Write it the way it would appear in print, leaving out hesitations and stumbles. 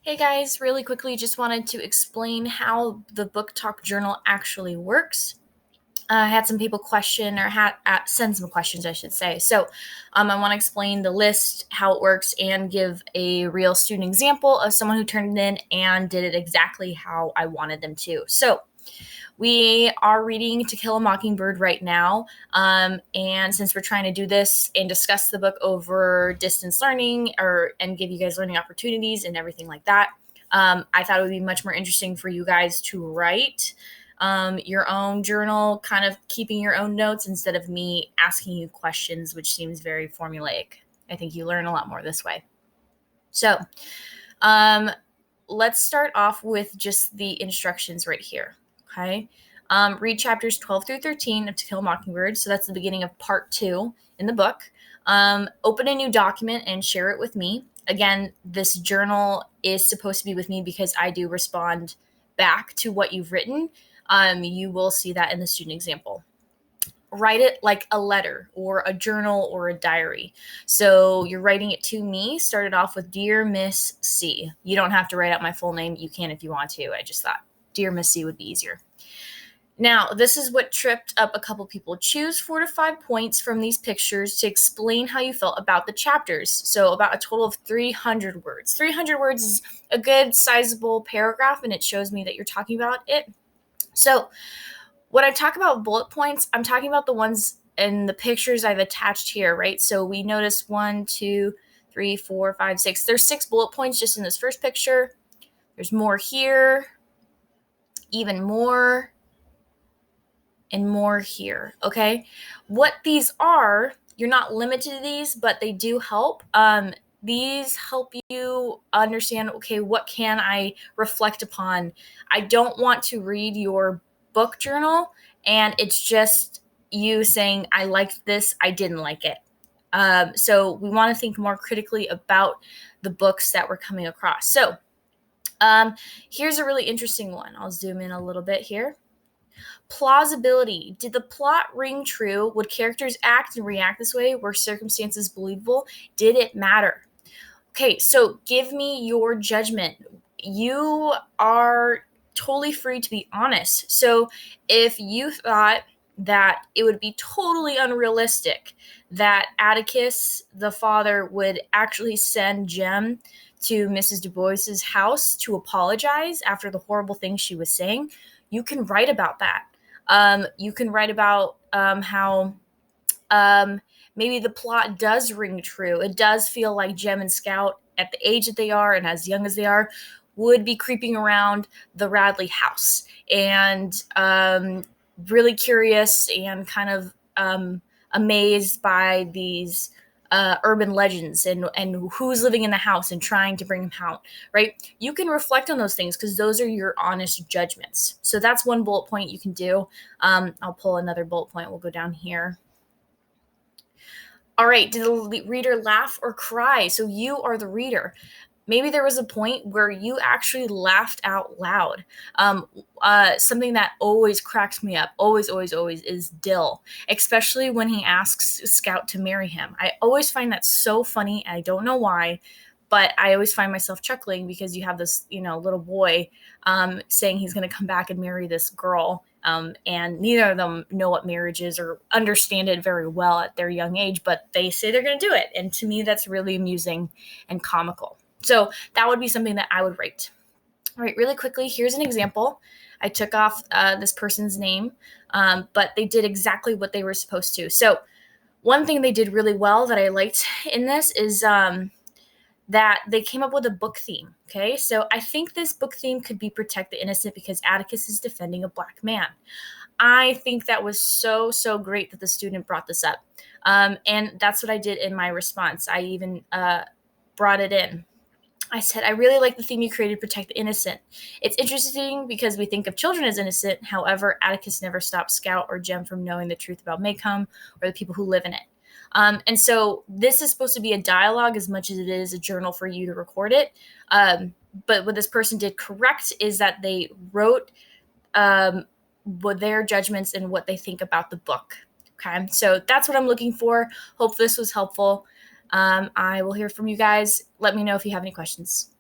Hey guys, really quickly, just wanted to explain how the Book Talk Journal actually works. I had some people question or send some questions, I should say. I want to explain the list, how it works, and give a real student example of someone who turned it in and did it exactly how I wanted them to. So, we are reading To Kill a Mockingbird right now. And since we're trying to do this and discuss the book over distance learning and give you guys learning opportunities and everything like that, I thought it would be much more interesting for you guys to write your own journal, kind of keeping your own notes instead of me asking you questions, which seems very formulaic. I think you learn a lot more this way. So, um, let's start off with just the instructions right here. Okay. Read chapters 12 through 13 of To Kill a Mockingbird. So that's the beginning of part 2 in the book. Open a new document and share it with me. Again, this journal is supposed to be with me because I do respond back to what you've written. You will see that in the student example. Write it like a letter or a journal or a diary. So you're writing it to me. Start it off with Dear Miss C. You don't have to write out my full name. You can if you want to. I just thought Dear Miss C would be easier. Now, this is what tripped up a couple people. Choose 4 to 5 points from these pictures to explain how you felt about the chapters. So, about a total of 300 words. 300 words is a good, sizable paragraph, and it shows me that you're talking about it. So, when I talk about bullet points, I'm talking about the ones in the pictures I've attached here, right? So we notice 1, 2, 3, 4, 5, 6. There's 6 bullet points just in this first picture. There's more here, even more, and more here, okay? What these are, you're not limited to these, but they do help. These help you understand, okay, what can I reflect upon? I don't want to read your book journal and it's just you saying, I liked this, I didn't like it. So we want to think more critically about the books that we're coming across. So here's a really interesting one. I'll zoom in a little bit here. Plausibility. Did the plot ring true? Would characters act and react this way? Were circumstances believable? Did it matter? Okay, so give me your judgment. You are totally free to be honest. So if you thought that it would be totally unrealistic that Atticus, the father, would actually send Jem to Mrs. Du Bois's house to apologize after the horrible things she was saying, you can write about that. You can write about how maybe the plot does ring true. It does feel like Jem and Scout, at the age that they are and as young as they are, would be creeping around the Radley house and really curious and kind of amazed by these urban legends and who's living in the house and trying to bring them out, right? You can reflect on those things because those are your honest judgments. So that's one bullet point you can do. I'll pull another bullet point. We'll go down here. All right, did the reader laugh or cry? So you are the reader. Maybe there was a point where you actually laughed out loud. Something that always cracks me up, always, always, always, is Dill, especially when he asks Scout to marry him. I always find that so funny. I don't know why, but I always find myself chuckling because you have this, little boy saying he's going to come back and marry this girl. And neither of them know what marriage is or understand it very well at their young age, but they say they're going to do it. And to me, that's really amusing and comical. So that would be something that I would write. All right, really quickly, here's an example. I took off this person's name, but they did exactly what they were supposed to. So one thing they did really well that I liked in this is that they came up with a book theme. Okay, so I think this book theme could be Protect the Innocent because Atticus is defending a black man. I think that was so, so great that the student brought this up. And that's what I did in my response. I even brought it in. I said, I really like the theme you created, Protect the Innocent. It's interesting because we think of children as innocent. However, Atticus never stopped Scout or Jem from knowing the truth about Maycomb or the people who live in it. And so this is supposed to be a dialogue as much as it is a journal for you to record it. But what this person did correct is that they wrote what their judgments and what they think about the book. Okay, so that's what I'm looking for. Hope this was helpful. I will hear from you guys. Let me know if you have any questions.